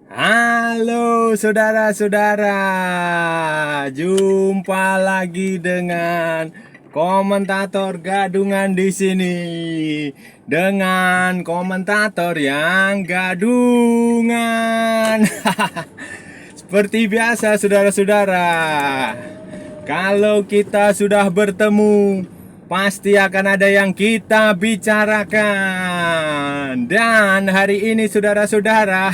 Halo saudara-saudara, jumpa lagi dengan komentator gadungan di sini dengan komentator yang gadungan. Seperti biasa saudara-saudara, kalau kita sudah bertemu pasti akan ada yang kita bicarakan. Dan hari ini saudara-saudara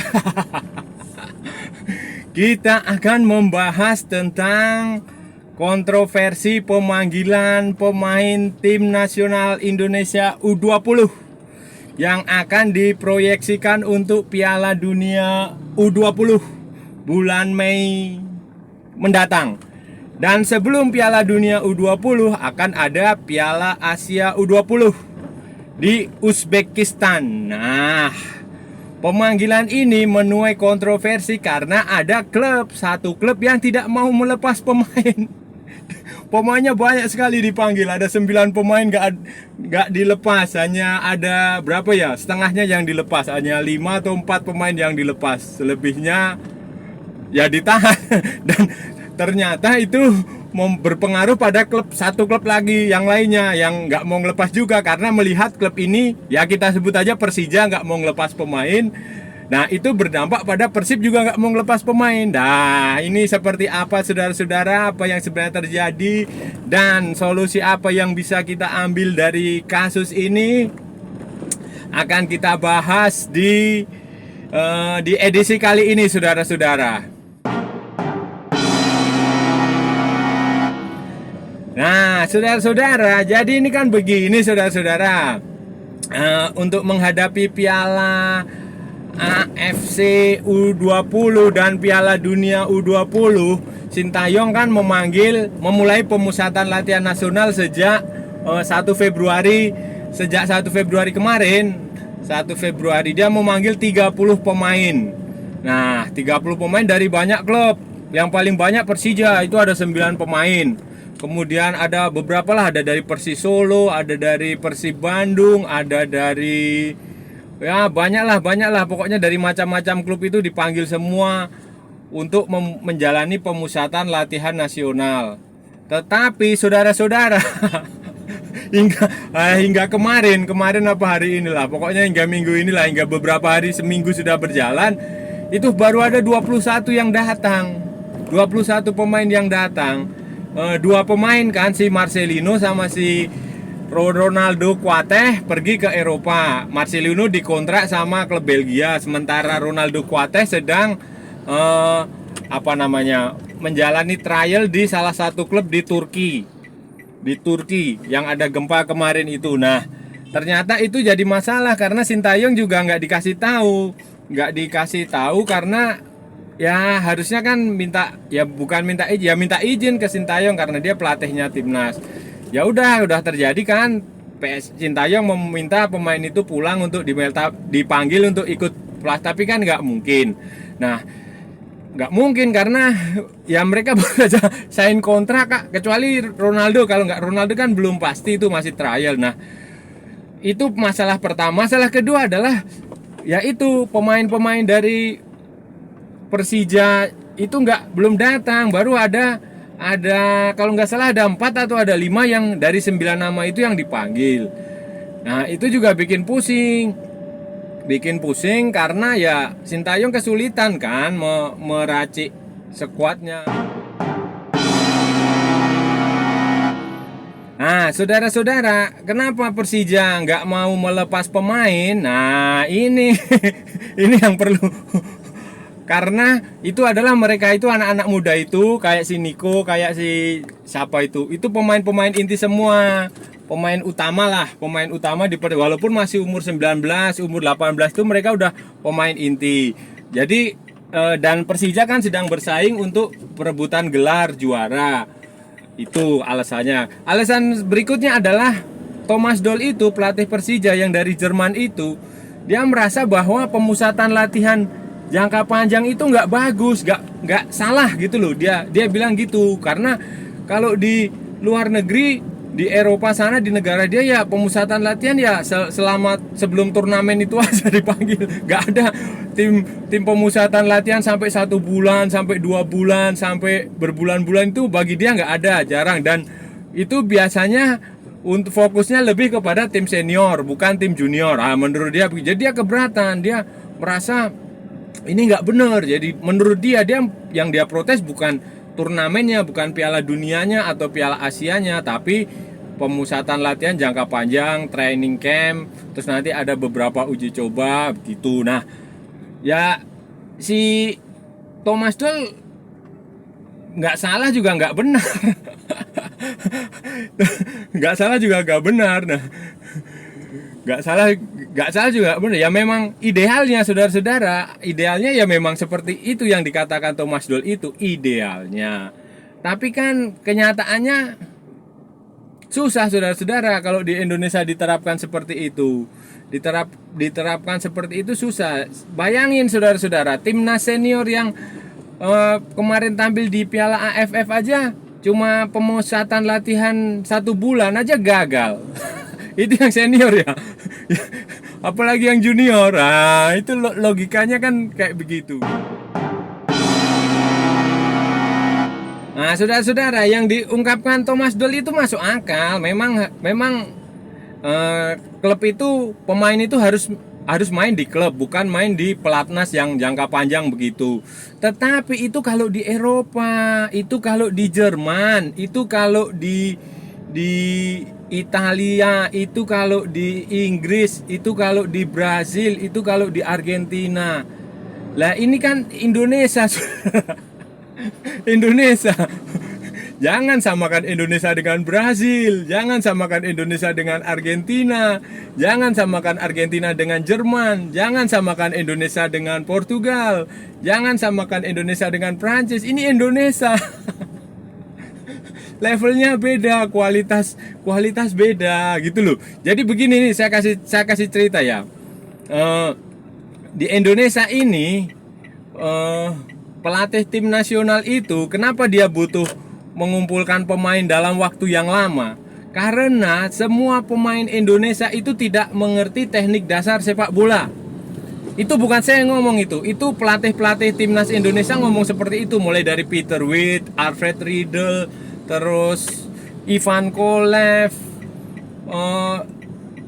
kita akan membahas tentang kontroversi pemanggilan pemain tim nasional Indonesia U20 yang akan diproyeksikan untuk Piala Dunia U20 bulan Mei mendatang. Dan sebelum Piala Dunia U20 akan ada Piala Asia U20 di Uzbekistan. Nah, pemanggilan ini menuai kontroversi karena ada satu klub yang tidak mau melepas pemain. Pemainnya banyak sekali dipanggil, ada 9 pemain gak dilepas, hanya ada berapa ya, setengahnya yang dilepas, hanya 5 atau 4 pemain yang dilepas, selebihnya ya ditahan. Dan ternyata itu berpengaruh pada satu klub lagi yang lainnya yang nggak mau ngelepas juga, karena melihat klub ini, ya kita sebut aja Persija, nggak mau ngelepas pemain. Nah itu berdampak pada Persib juga nggak mau ngelepas pemain. Nah ini seperti apa saudara-saudara, apa yang sebenarnya terjadi dan solusi apa yang bisa kita ambil dari kasus ini akan kita bahas di edisi kali ini saudara-saudara. Nah, saudara-saudara, jadi ini kan begini saudara-saudara, untuk menghadapi Piala AFC U20 dan Piala Dunia U20, Sintayong kan memulai pemusatan latihan nasional sejak 1 Februari. Sejak 1 Februari kemarin, 1 Februari dia memanggil 30 pemain. Nah, 30 pemain dari banyak klub. Yang paling banyak Persija, itu ada 9 pemain. Kemudian ada beberapa lah, ada dari Persis Solo, ada dari Persib Bandung, ada dari ya banyak lah, pokoknya dari macam-macam klub itu dipanggil semua untuk menjalani pemusatan latihan nasional. Tetapi saudara-saudara, hingga kemarin apa hari inilah, pokoknya hingga minggu inilah, hingga beberapa hari, seminggu sudah berjalan, itu baru ada 21 yang datang. 21 pemain yang datang. 2 pemain kan, si Marcelino sama si Ronaldo Kuateh pergi ke Eropa. Marcelino dikontrak sama klub Belgia, sementara Ronaldo Kuateh sedang menjalani trial di salah satu klub di Turki yang ada gempa kemarin itu. Nah, ternyata itu jadi masalah karena Sintayong juga nggak dikasih tahu karena ya harusnya kan minta izin ke Sintayong karena dia pelatihnya timnas. Ya udah terjadi kan, Sintayong meminta pemain itu pulang untuk dipanggil untuk ikut pelatih, tapi kan nggak mungkin. Nah, nggak mungkin karena ya mereka baru aja sign kontrak Kak, kecuali Ronaldo. Kalau nggak Ronaldo kan belum pasti, itu masih trial. Nah, itu masalah pertama. Masalah kedua adalah yaitu pemain-pemain dari Persija itu belum datang, baru ada kalau nggak salah ada 4 atau ada 5 yang dari 9 nama itu yang dipanggil. Nah itu juga bikin pusing karena ya Sintayong kesulitan kan meracik skuadnya. Nah saudara-saudara, kenapa Persija nggak mau melepas pemain? Nah ini ini yang perlu. Karena itu adalah mereka itu anak-anak muda itu, kayak si Niko, kayak si siapa itu pemain-pemain inti semua, pemain utama walaupun masih umur 19, umur 18 itu mereka udah pemain inti. Jadi dan Persija kan sedang bersaing untuk perebutan gelar juara. Itu alasannya. Alasan berikutnya adalah Thomas Doll itu, pelatih Persija yang dari Jerman itu, dia merasa bahwa pemusatan latihan jangka panjang itu nggak bagus, nggak salah gitu loh. Dia bilang gitu, karena kalau di luar negeri di Eropa sana, di negara dia ya pemusatan latihan ya selama sebelum turnamen itu aja dipanggil. Nggak ada tim pemusatan latihan sampai 1 bulan, sampai 2 bulan, sampai berbulan-bulan, itu bagi dia nggak ada, jarang. Dan itu biasanya untuk fokusnya lebih kepada tim senior, bukan tim junior. Menurut dia, jadi dia keberatan, dia merasa ini nggak benar. Jadi menurut dia yang dia protes bukan turnamennya, bukan Piala Dunianya atau Piala Asianya, tapi pemusatan latihan jangka panjang, training camp, terus nanti ada beberapa uji coba gitu. Nah, ya si Thomas Doll nggak salah juga nggak benar. Nggak salah juga nggak benar. Nah, nggak salah juga benar. Ya memang idealnya, saudara-saudara, idealnya ya memang seperti itu yang dikatakan Thomas Doll, itu idealnya. Tapi kan kenyataannya susah, saudara-saudara. Kalau di Indonesia diterapkan seperti itu, diterapkan seperti itu susah. Bayangin, saudara-saudara, timnas senior yang kemarin tampil di Piala AFF aja cuma pemusatan latihan 1 bulan aja gagal. Itu yang senior ya. Apalagi yang junior. Nah, itu logikanya kan kayak begitu. Nah, saudara-saudara, yang diungkapkan Thomas Doll itu masuk akal. Memang klub itu, pemain itu harus main di klub, bukan main di pelatnas yang jangka panjang begitu. Tetapi itu kalau di Eropa, itu kalau di Jerman, itu kalau di Italia, itu kalau di Inggris, itu kalau di Brasil, itu kalau di Argentina. Lah ini kan Indonesia. Indonesia. Jangan samakan Indonesia dengan Brasil, jangan samakan Indonesia dengan Argentina, jangan samakan Argentina dengan Jerman, jangan samakan Indonesia dengan Portugal, jangan samakan Indonesia dengan Prancis. Ini Indonesia. Levelnya beda, kualitas beda gitu loh. Jadi begini nih, saya kasih cerita ya. Di Indonesia ini pelatih tim nasional itu kenapa dia butuh mengumpulkan pemain dalam waktu yang lama? Karena semua pemain Indonesia itu tidak mengerti teknik dasar sepak bola. Itu bukan saya ngomong itu pelatih-pelatih timnas Indonesia ngomong seperti itu, mulai dari Peter Witt, Alfred Riedel, terus Ivan Kolev,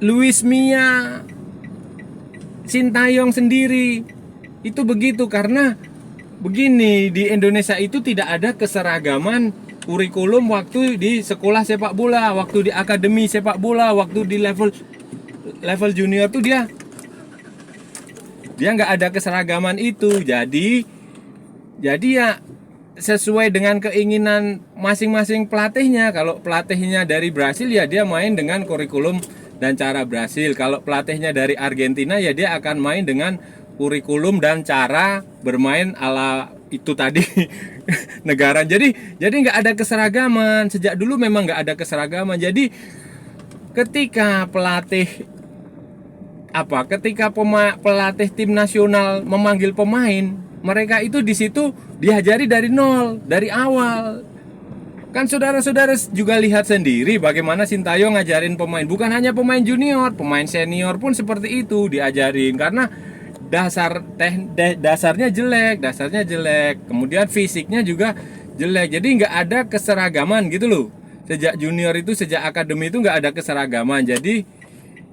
Luis Mia, Sintayong sendiri. Itu begitu, karena begini, di Indonesia itu tidak ada keseragaman kurikulum waktu di sekolah sepak bola, waktu di akademi sepak bola, waktu di level junior tuh dia nggak ada keseragaman itu. Jadi ya sesuai dengan keinginan masing-masing pelatihnya. Kalau pelatihnya dari Brasil ya dia main dengan kurikulum dan cara Brasil. Kalau pelatihnya dari Argentina ya dia akan main dengan kurikulum dan cara bermain ala itu tadi negara. Jadi nggak ada keseragaman. Sejak dulu memang nggak ada keseragaman. Jadi ketika pelatih pelatih tim nasional memanggil pemain, mereka itu di situ diajari dari nol, dari awal. Kan saudara-saudara juga lihat sendiri bagaimana Sintayong ngajarin pemain. Bukan hanya pemain junior, pemain senior pun seperti itu diajarin. Karena dasarnya jelek, kemudian fisiknya juga jelek. Jadi nggak ada keseragaman gitu loh. Sejak junior itu, sejak akademi itu nggak ada keseragaman. Jadi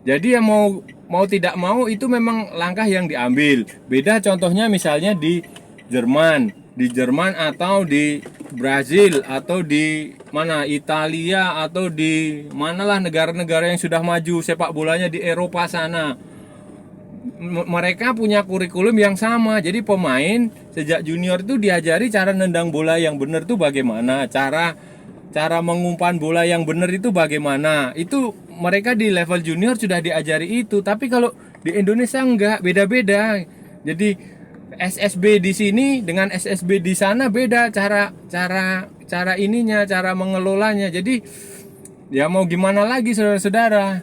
ya mau tidak mau itu memang langkah yang diambil. Beda contohnya misalnya di Jerman atau di Brasil atau di mana Italia atau di manalah negara-negara yang sudah maju sepak bolanya di Eropa sana. Mereka punya kurikulum yang sama. Jadi pemain sejak junior itu diajari cara nendang bola yang benar itu bagaimana, cara mengumpan bola yang benar itu bagaimana. Itu mereka di level junior sudah diajari itu. Tapi kalau di Indonesia enggak, beda-beda. Jadi SSB di sini dengan SSB di sana beda cara ininya, cara mengelolanya. Jadi ya mau gimana lagi saudara-saudara,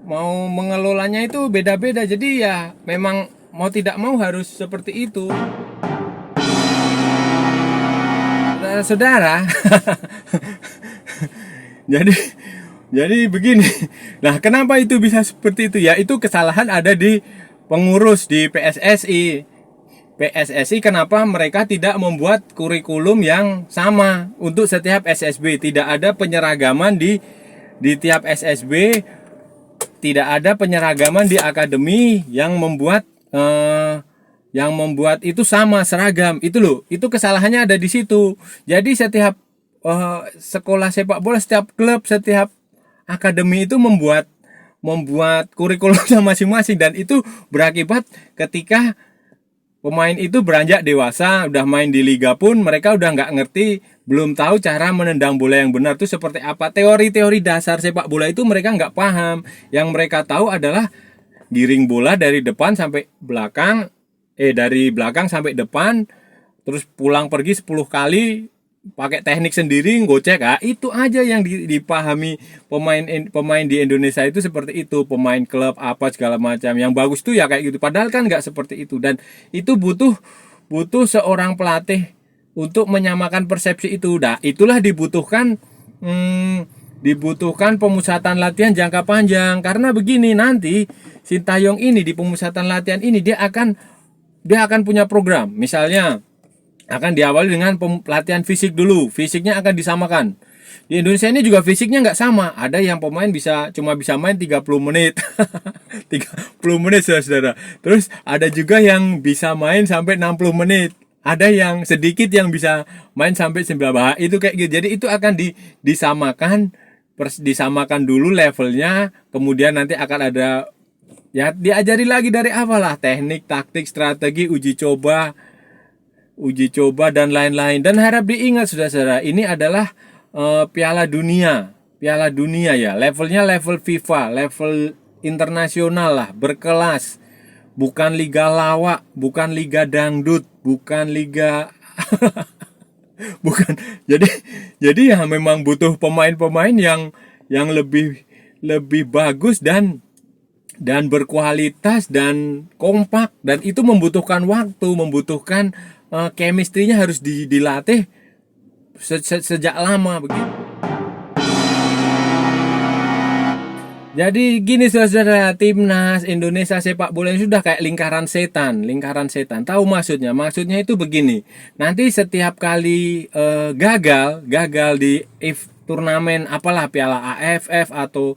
mau mengelolanya itu beda-beda. Jadi ya memang mau tidak mau harus seperti itu. Saudara Jadi jadi begini. Nah, kenapa itu bisa seperti itu? Ya, itu kesalahan ada di pengurus di PSSI. PSSI kenapa mereka tidak membuat kurikulum yang sama untuk setiap SSB? Tidak ada penyeragaman di tiap SSB, tidak ada penyeragaman di akademi yang membuat itu sama seragam. Itu loh, itu kesalahannya ada di situ. Jadi setiap sekolah sepak bola, setiap klub, setiap akademi itu membuat kurikulumnya masing-masing, dan itu berakibat ketika pemain itu beranjak dewasa, udah main di liga pun mereka udah nggak ngerti, belum tahu cara menendang bola yang benar itu seperti apa. Teori-teori dasar sepak bola itu mereka nggak paham. Yang mereka tahu adalah giring bola dari depan sampai belakang, dari belakang sampai depan, terus pulang pergi 10 kali, pakai teknik sendiri, gocek. Itu aja yang dipahami pemain di Indonesia itu, seperti itu. Pemain klub apa segala macam yang bagus tuh ya kayak gitu, padahal kan nggak seperti itu. Dan itu butuh seorang pelatih untuk menyamakan persepsi itu. Nah, itulah dibutuhkan pemusatan latihan jangka panjang. Karena begini, nanti Sintayong ini di pemusatan latihan ini dia akan punya program. Misalnya akan diawali dengan pelatihan fisik dulu. Fisiknya akan disamakan. Di Indonesia ini juga fisiknya nggak sama. Ada yang pemain cuma bisa main 30 menit. 30 menit, saudara. Terus ada juga yang bisa main sampai 60 menit. Ada yang sedikit yang bisa main sampai 90 menit. Itu kayak gitu. Jadi itu akan disamakan dulu levelnya. Kemudian nanti akan ada, ya diajari lagi dari awal lah, teknik, taktik, strategi, uji coba dan lain-lain. Dan harap diingat, saudara-saudara, ini adalah Piala Dunia ya, levelnya level FIFA, level internasional lah, berkelas, bukan liga lawak, bukan liga dangdut, bukan liga bukan. Jadi ya memang butuh pemain-pemain yang lebih bagus dan berkualitas dan kompak, dan itu membutuhkan waktu, membutuhkan chemistry-nya harus dilatih sejak lama begitu. Jadi gini, saudara, timnas Indonesia sepak bola ini sudah kayak lingkaran setan. Tahu maksudnya? Maksudnya itu begini. Nanti setiap kali gagal di turnamen apalah, Piala AFF atau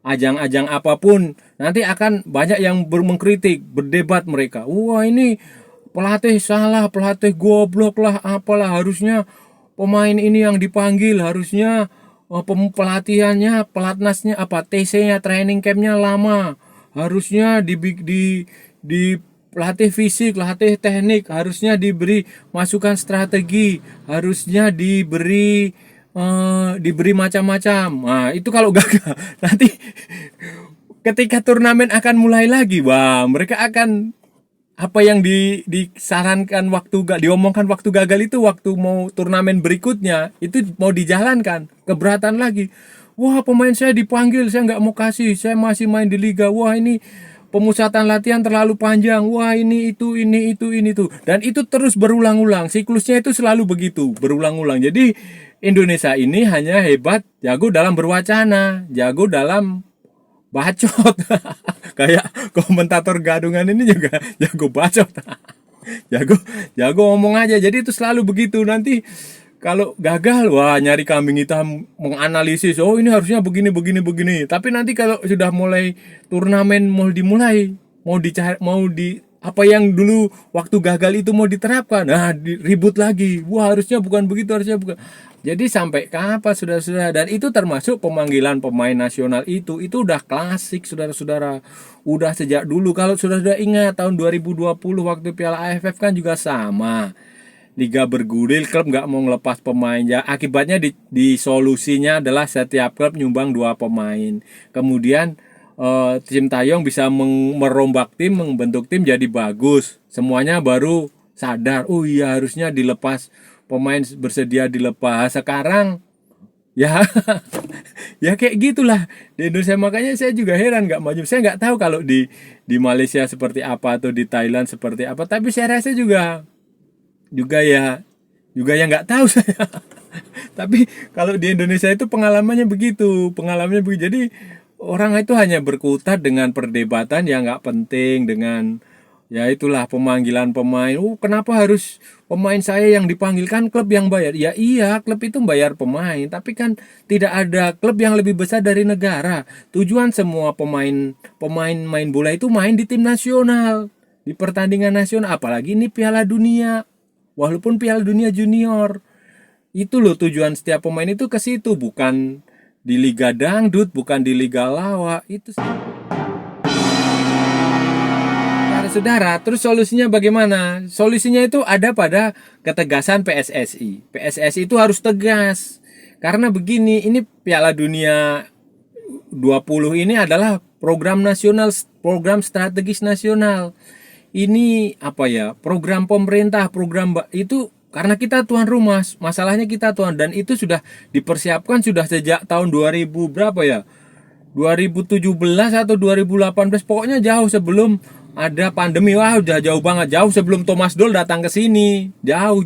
ajang-ajang apapun, nanti akan banyak yang mengkritik, berdebat mereka. Wah, ini pelatih salah, pelatih goblok lah, apalah, harusnya pemain ini yang dipanggil, harusnya pelatihannya, pelatnasnya TC-nya, training campnya lama, harusnya di latih fisik, latih teknik, harusnya diberi masukan strategi, harusnya diberi macam-macam. Nah, itu kalau gagal nanti ketika turnamen akan mulai lagi, wah, mereka akan apa yang disarankan diomongkan waktu gagal itu, waktu mau turnamen berikutnya itu mau dijalankan, keberatan lagi. Wah, pemain saya dipanggil, saya nggak mau kasih, saya masih main di liga. Wah, ini pemusatan latihan terlalu panjang. Wah, ini itu. Dan itu terus berulang-ulang. Siklusnya itu selalu begitu, berulang-ulang. Jadi Indonesia ini hanya hebat, jago dalam berwacana, jago dalam bacot. Kayak komentator gadungan ini juga jago bacot. jago ngomong aja. Jadi itu selalu begitu. Nanti kalau gagal, wah, nyari kambing hitam, menganalisis, oh ini harusnya begini. Tapi nanti kalau sudah mulai turnamen mau dimulai, apa yang dulu waktu gagal itu mau diterapkan, nah ribut lagi. Wah, harusnya bukan begitu, harusnya bukan. Jadi sampai kapan, saudara-saudara? Dan itu termasuk pemanggilan pemain nasional itu udah klasik, saudara-saudara. Udah sejak dulu. Kalau saudara-saudara ingat tahun 2020 waktu Piala AFF kan juga sama. Liga bergulir, klub nggak mau ngelepas pemain. Ya, akibatnya di solusinya adalah setiap klub nyumbang 2 pemain. Kemudian Sintayong bisa merombak tim, membentuk tim jadi bagus. Semuanya baru sadar, oh iya harusnya dilepas, pemain bersedia dilepas. Sekarang ya ya kayak gitulah di Indonesia. Makanya saya juga heran nggak maju. Saya nggak tahu kalau di Malaysia seperti apa atau di Thailand seperti apa. Tapi saya rasa juga ya nggak tahu saya. Tapi kalau di Indonesia itu pengalamannya begitu. Jadi orang itu hanya berkutat dengan perdebatan yang nggak penting, dengan ya itulah pemanggilan pemain. Kenapa harus pemain saya yang dipanggilkan klub yang bayar? Ya iya, klub itu bayar pemain, tapi kan tidak ada klub yang lebih besar dari negara. Tujuan semua pemain main bola itu main di tim nasional, di pertandingan nasional, apalagi ini Piala Dunia. Walaupun Piala Dunia Junior. Itu loh tujuan setiap pemain itu ke situ, bukan di Liga Dangdut, bukan di Liga Lawak. Itu saudara, terus solusinya bagaimana? Solusinya itu ada pada ketegasan PSSI. PSSI itu harus tegas. Karena begini, ini Piala Dunia 20 ini adalah program nasional, program strategis nasional. Ini apa ya? Program pemerintah, itu karena kita tuan rumah, masalahnya kita tuan, dan itu sudah dipersiapkan sudah sejak tahun 2000 berapa ya? 2017 atau 2018, pokoknya jauh sebelum ada pandemi. Wah, udah jauh banget, jauh sebelum Thomas Doll datang ke sini. Jauh.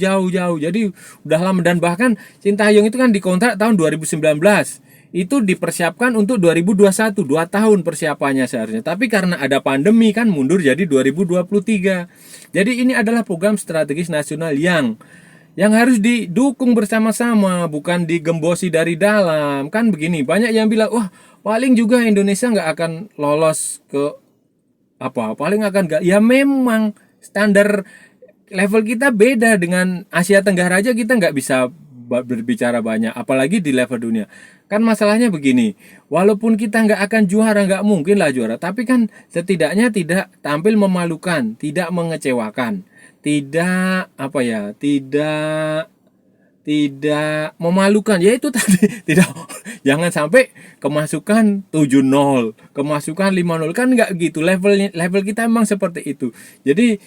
Jadi udah lama, dan bahkan Sintayong itu kan dikontrak tahun 2019. Itu dipersiapkan untuk 2021, 2 tahun persiapannya seharusnya. Tapi karena ada pandemi kan mundur jadi 2023. Jadi ini adalah program strategis nasional yang harus didukung bersama-sama, bukan digembosi dari dalam. Kan begini, banyak yang bilang, wah paling juga Indonesia nggak akan lolos ke paling akan nggak. Ya memang standar level kita beda dengan Asia Tenggara aja, kita nggak bisa berbicara banyak, apalagi di level dunia. Kan masalahnya begini, walaupun kita nggak akan juara, nggak mungkin lah juara, tapi kan setidaknya tidak tampil memalukan, tidak mengecewakan, tidak tidak memalukan. Ya itu tadi, tidak, jangan sampai kemasukan 7-0, kemasukan 5-0, kan nggak gitu. Level kita emang seperti itu. Jadi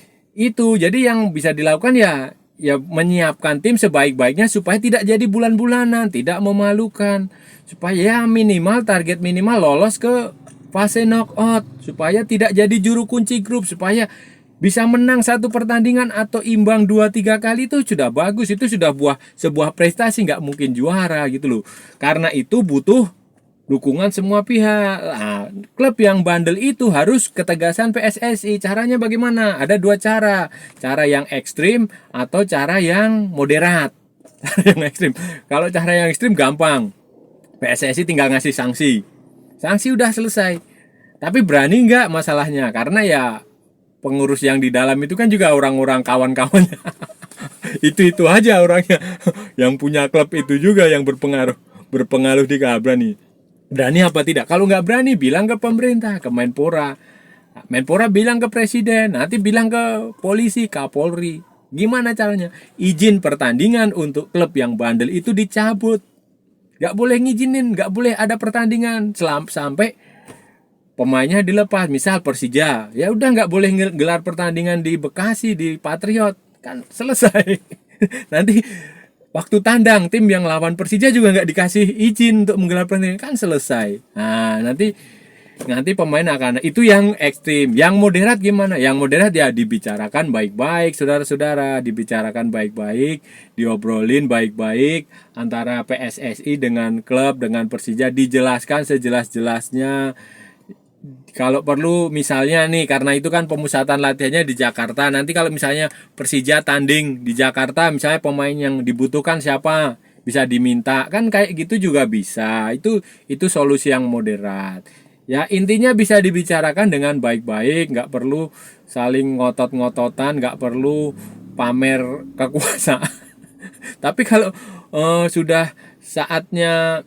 yang bisa dilakukan ya menyiapkan tim sebaik-baiknya supaya tidak jadi bulan-bulanan, tidak memalukan, supaya minimal target minimal lolos ke fase knockout, supaya tidak jadi juru kunci grup, supaya bisa menang satu pertandingan atau imbang 2-3 kali. Itu sudah bagus, itu sudah sebuah prestasi, nggak mungkin juara gitu loh. Karena itu butuh dukungan semua pihak. Nah, klub yang bandel itu harus ketegasan PSSI. Caranya bagaimana? Ada 2 cara. Cara yang ekstrim atau cara yang moderat. Yang ekstrim. Kalau cara yang ekstrim gampang. PSSI tinggal ngasih sanksi. Sanksi udah selesai. Tapi berani nggak masalahnya? Karena ya pengurus yang di dalam itu kan juga orang-orang kawan-kawannya. Itu aja orangnya. Yang punya klub itu juga yang berpengaruh di Kabrani. Berani apa tidak? Kalau nggak berani, bilang ke pemerintah, ke Menpora. Menpora bilang ke presiden, nanti bilang ke polisi, Kapolri. Gimana caranya? Izin pertandingan untuk klub yang bandel itu dicabut. Nggak boleh ngizinin, nggak boleh ada pertandingan sampai pemainnya dilepas. Misal Persija, ya udah nggak boleh gelar pertandingan di Bekasi, di Patriot. Kan selesai. Nanti waktu tandang tim yang lawan Persija juga nggak dikasih izin untuk menggelar pertandingan, kan selesai. Nah, nanti pemain akan, itu yang ekstrim. Yang moderat gimana? Yang moderat ya dibicarakan baik-baik, saudara-saudara, dibicarakan baik-baik, diobrolin baik-baik antara PSSI dengan klub, dengan Persija, dijelaskan sejelas-jelasnya. Kalau perlu misalnya nih, karena itu kan pemusatan latihannya di Jakarta, nanti kalau misalnya Persija tanding di Jakarta, misalnya pemain yang dibutuhkan siapa, bisa diminta, kan kayak gitu juga bisa. Itu solusi yang moderat. Ya intinya bisa dibicarakan dengan baik-baik, nggak perlu saling ngotot-ngototan, nggak perlu pamer kekuasaan. Tapi kalau sudah saatnya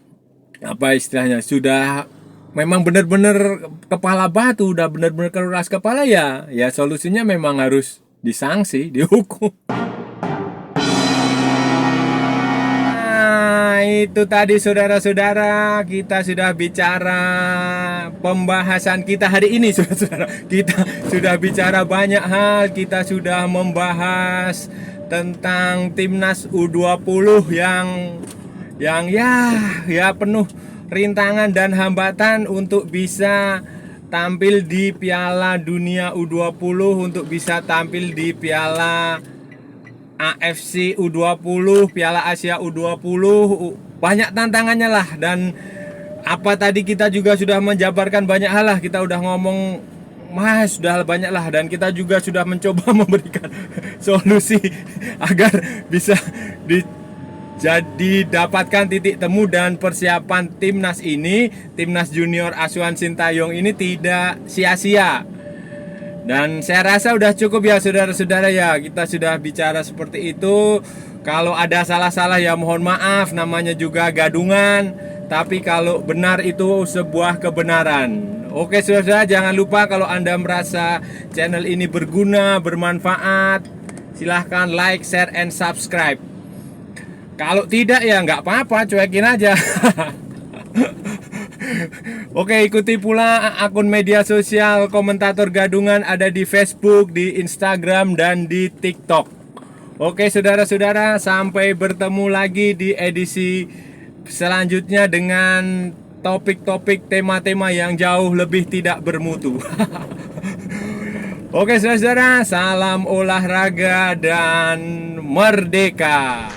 sudah memang benar-benar kepala batu, udah benar-benar keras kepala, ya solusinya memang harus disanksi, dihukum. Nah, itu tadi saudara-saudara, kita sudah bicara pembahasan kita hari ini, saudara-saudara. Kita sudah bicara banyak hal, kita sudah membahas tentang timnas U20 yang ya penuh rintangan dan hambatan untuk bisa tampil di Piala Dunia U20, untuk bisa tampil di Piala AFC U20, Piala Asia U20, banyak tantangannya lah. Dan apa tadi kita juga sudah menjabarkan banyak hal lah, kita udah ngomong Mas sudah banyak lah, dan kita juga sudah mencoba memberikan solusi agar bisa jadi dapatkan titik temu dan persiapan timnas ini, timnas junior Asuhan Sintayong ini tidak sia-sia. Dan saya rasa udah cukup ya saudara-saudara ya, kita sudah bicara seperti itu. Kalau ada salah-salah ya mohon maaf, namanya juga gadungan. Tapi kalau benar itu sebuah kebenaran. Oke saudara, jangan lupa kalau Anda merasa channel ini berguna, bermanfaat, silahkan like, share, and subscribe. Kalau tidak ya nggak apa-apa, cuekin aja. Oke, ikuti pula akun media sosial Komentator Gadungan, ada di Facebook, di Instagram, dan di TikTok. Oke saudara-saudara, sampai bertemu lagi di edisi selanjutnya dengan topik-topik tema-tema yang jauh lebih tidak bermutu. Oke saudara-saudara, salam olahraga dan merdeka.